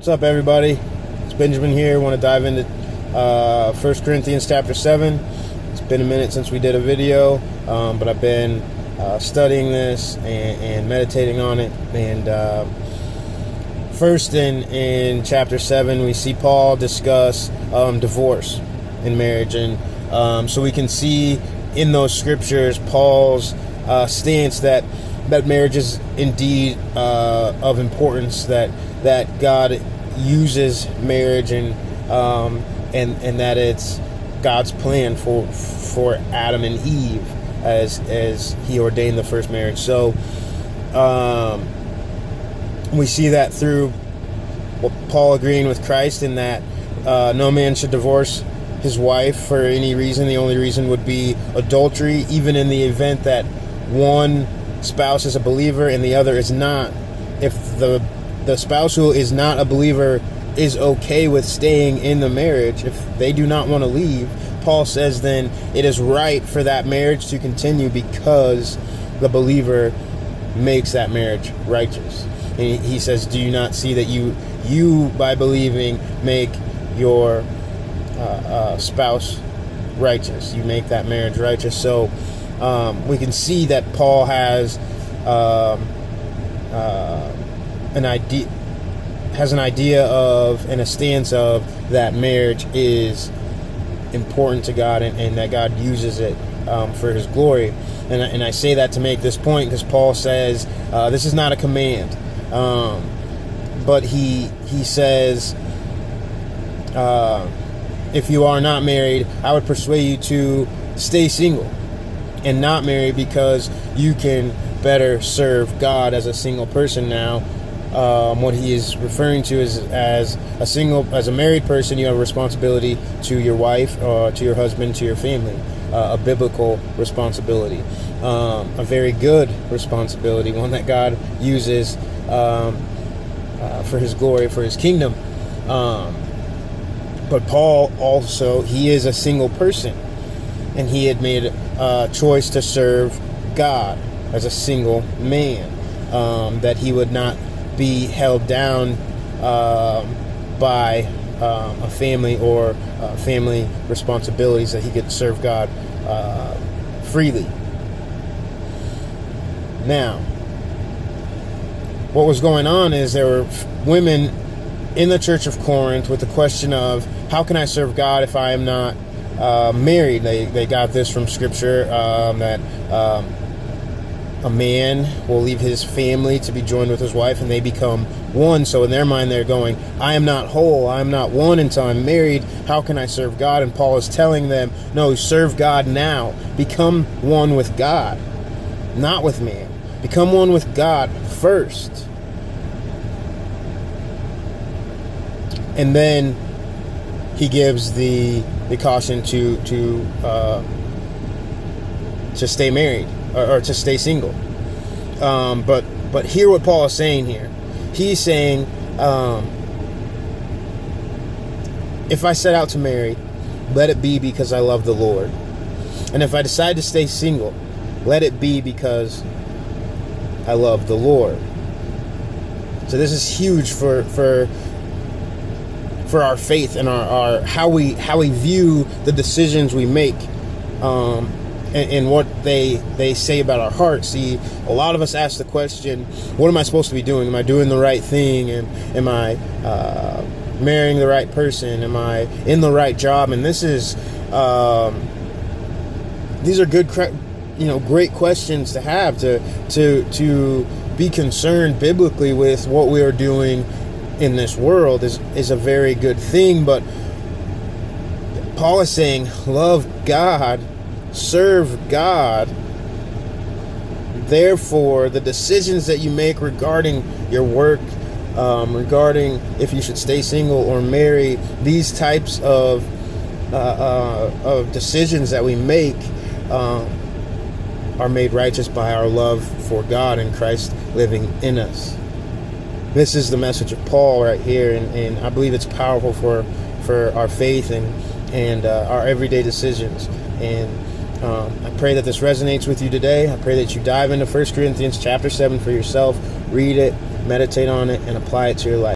What's up, everybody? It's Benjamin here. I want to dive into 1 Corinthians chapter 7. It's been a minute since we did a video, but I've been studying this and meditating on it. And first in chapter 7, we see Paul discuss divorce in marriage. And so we can see in those scriptures Paul's stance that marriage is indeed of importance, that God uses marriage and that it's God's plan for Adam and Eve as he ordained the first marriage. So we see that through Paul agreeing with Christ in that no man should divorce his wife for any reason. The only reason would be adultery, even in the event that one spouse is a believer and the other is not. If the spouse who is not a believer is okay with staying in the marriage, if they do not want to leave, Paul says then it is right for that marriage to continue because the believer makes that marriage righteous. And he says, do you not see that you by believing make your spouse righteous? You make that marriage righteous. So we can see that Paul has an idea of and a stance of that marriage is important to God and that God uses it for his glory. And I say that to make this point because Paul says this is not a command, but he says if you are not married, I would persuade you to stay single and not married because you can better serve God as a single person now. What he is referring to is as a married person, you have a responsibility to your wife, to your husband, to your family, a biblical responsibility, a very good responsibility, one that God uses for his glory, for his kingdom. But Paul also, he is a single person, and he had made a choice to serve God as a single man, that he would not be held down by a family or family responsibilities, that he could serve God freely. Now, what was going on is there were women in the church of Corinth with the question of, how can I serve God if I am not married? They got this from Scripture, that a man will leave his family to be joined with his wife and they become one. So in their mind, they're going, I am not whole, I am not one until I'm married. How can I serve God? And Paul is telling them, no, serve God now. Become one with God, not with man. Become one with God first. And then he gives the caution to stay married or to stay single. But hear what Paul is saying here. He's saying, if I set out to marry, let it be because I love the Lord. And if I decide to stay single, let it be because I love the Lord. So this is huge for our faith and our how we view the decisions we make, and what they say about our hearts. See, a lot of us ask the question, what am I supposed to be doing? Am I doing the right thing? And am I marrying the right person? Am I in the right job? And this is these are good, great questions to have, to be concerned biblically with what we are doing in this world is a very good thing. But Paul is saying, love God, serve God. Therefore, the decisions that you make regarding your work, regarding if you should stay single or marry, these types of decisions that we make are made righteous by our love for God and Christ living in us. This is the message of Paul right here, and I believe it's powerful for our faith and our everyday decisions. And I pray that this resonates with you today. I pray that you dive into 1 Corinthians chapter 7 for yourself, read it, meditate on it, and apply it to your life.